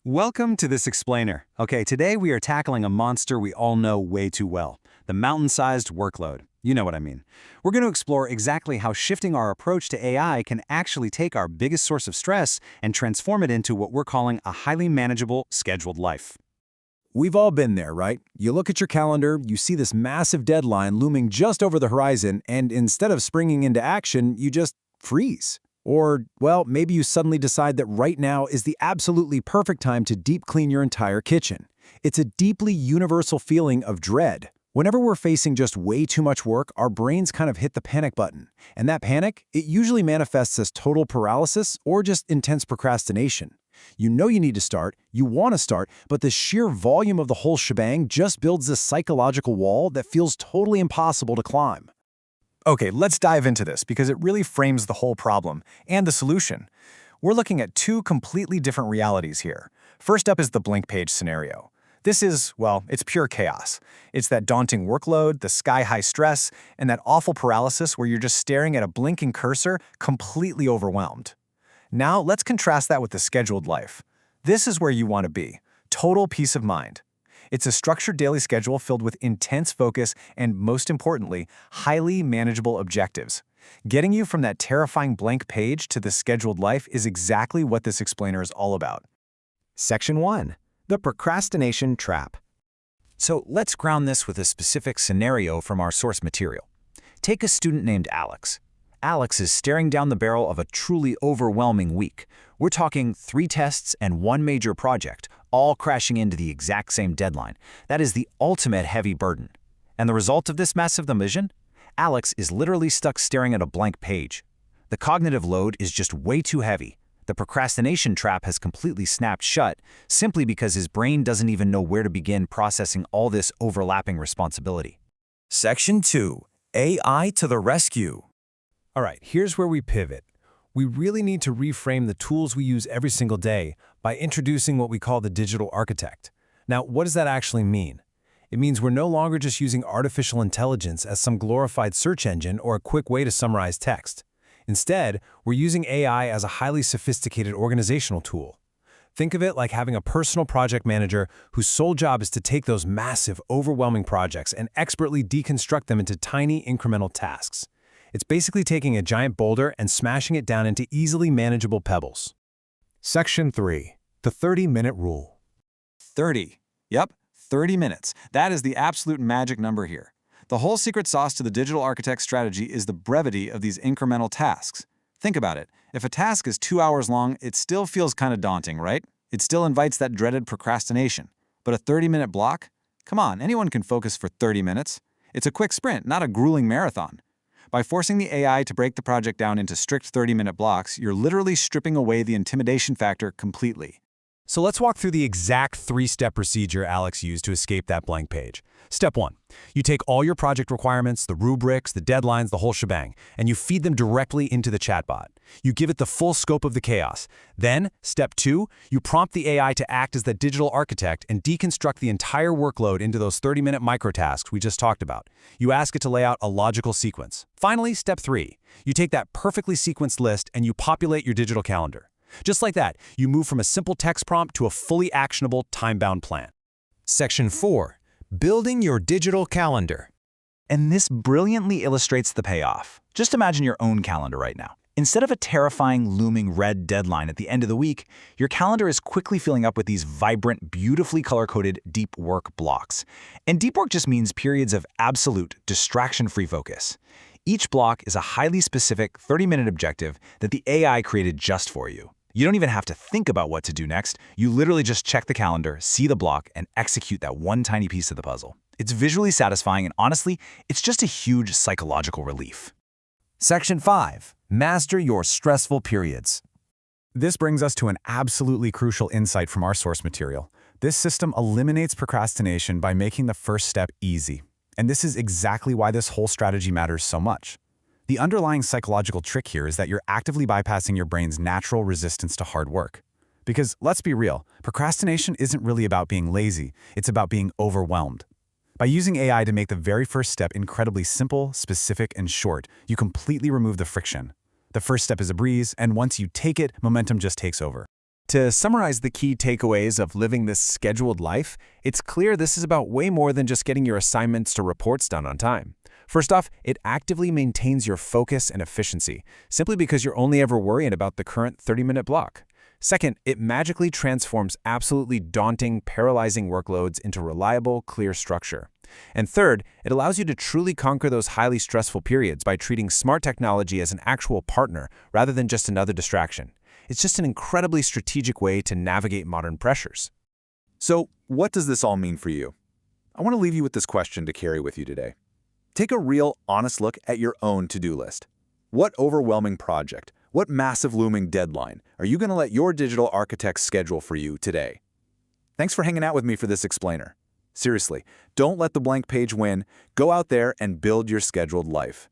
Welcome to this explainer. Okay, today we are tackling a monster we all know way too well, the mountain-sized workload. You know what I mean. We're going to explore exactly how shifting our approach to AI can actually take our biggest source of stress and transform it into what we're calling a highly manageable, scheduled life. We've all been there, right? You look at your calendar, you see this massive deadline looming just over the horizon, and instead of springing into action, you just freeze. Or, well, maybe you suddenly decide that right now is the absolutely perfect time to deep clean your entire kitchen. It's a deeply universal feeling of dread. Whenever we're facing just way too much work, our brains kind of hit the panic button. And that panic, it usually manifests as total paralysis or just intense procrastination. You know you need to start, you want to start, but the sheer volume of the whole shebang just builds this psychological wall that feels totally impossible to climb. Okay, let's dive into this because it really frames the whole problem and the solution. We're looking at two completely different realities here. First up is the blank page scenario. This is, well, it's pure chaos. It's that daunting workload, the sky-high stress, and that awful paralysis where you're just staring at a blinking cursor, completely overwhelmed. Now, let's contrast that with the scheduled life. This is where you want to be. Total peace of mind. It's a structured daily schedule filled with intense focus and, most importantly, highly manageable objectives. Getting you from that terrifying blank page to the scheduled life is exactly what this explainer is all about. Section 1. The procrastination trap. So let's ground this with a specific scenario from our source material. Take a student named Alex. Alex is staring down the barrel of a truly overwhelming week. We're talking 3 tests and 1 major project, all crashing into the exact same deadline. That is the ultimate heavy burden. And the result of this massive division? Alex is literally stuck staring at a blank page. The cognitive load is just way too heavy. The procrastination trap has completely snapped shut simply because his brain doesn't even know where to begin processing all this overlapping responsibility. Section 2. AI to the rescue. All right, here's where we pivot. We really need to reframe the tools we use every single day by introducing what we call the digital architect. Now, what does that actually mean? It means we're no longer just using artificial intelligence as some glorified search engine or a quick way to summarize text. Instead, we're using AI as a highly sophisticated organizational tool. Think of it like having a personal project manager whose sole job is to take those massive, overwhelming projects and expertly deconstruct them into tiny, incremental tasks. It's basically taking a giant boulder and smashing it down into easily manageable pebbles. Section 3. The 30-minute rule. 30. Yep, 30 minutes. That is the absolute magic number here. The whole secret sauce to the digital architect strategy is the brevity of these incremental tasks. Think about it. If a task is 2 hours long, it still feels kind of daunting, right? It still invites that dreaded procrastination. But a 30-minute block? Come on, anyone can focus for 30 minutes. It's a quick sprint, not a grueling marathon. By forcing the AI to break the project down into strict 30-minute blocks, you're literally stripping away the intimidation factor completely. So let's walk through the exact 3-step procedure Alex used to escape that blank page. Step 1. You take all your project requirements, the rubrics, the deadlines, the whole shebang, and you feed them directly into the chatbot. You give it the full scope of the chaos. Then, step 2, you prompt the AI to act as that digital architect and deconstruct the entire workload into those 30-minute microtasks we just talked about. You ask it to lay out a logical sequence. Finally, step 3, you take that perfectly sequenced list and you populate your digital calendar. Just like that, you move from a simple text prompt to a fully actionable, time-bound plan. Section 4. Building your digital calendar. And this brilliantly illustrates the payoff. Just imagine your own calendar right now. Instead of a terrifying, looming red deadline at the end of the week, your calendar is quickly filling up with these vibrant, beautifully color-coded deep work blocks. And deep work just means periods of absolute, distraction-free focus. Each block is a highly specific 30-minute objective that the AI created just for you. You don't even have to think about what to do next. You literally just check the calendar, see the block, and execute that one tiny piece of the puzzle. It's visually satisfying, and honestly, it's just a huge psychological relief. Section 5. Master your stressful periods. This brings us to an absolutely crucial insight from our source material. This system eliminates procrastination by making the first step easy. And this is exactly why this whole strategy matters so much. The underlying psychological trick here is that you're actively bypassing your brain's natural resistance to hard work. Because, let's be real, procrastination isn't really about being lazy, it's about being overwhelmed. By using AI to make the very first step incredibly simple, specific, and short, you completely remove the friction. The first step is a breeze, and once you take it, momentum just takes over. To summarize the key takeaways of living this scheduled life, it's clear this is about way more than just getting your assignments to reports done on time. First off, it actively maintains your focus and efficiency, simply because you're only ever worrying about the current 30-minute block. Second, it magically transforms absolutely daunting, paralyzing workloads into reliable, clear structure. And third, it allows you to truly conquer those highly stressful periods by treating smart technology as an actual partner rather than just another distraction. It's just an incredibly strategic way to navigate modern pressures. So, what does this all mean for you? I want to leave you with this question to carry with you today. Take a real, honest look at your own to-do list. What overwhelming project, what massive looming deadline are you going to let your digital architect schedule for you today? Thanks for hanging out with me for this explainer. Seriously, don't let the blank page win. Go out there and build your scheduled life.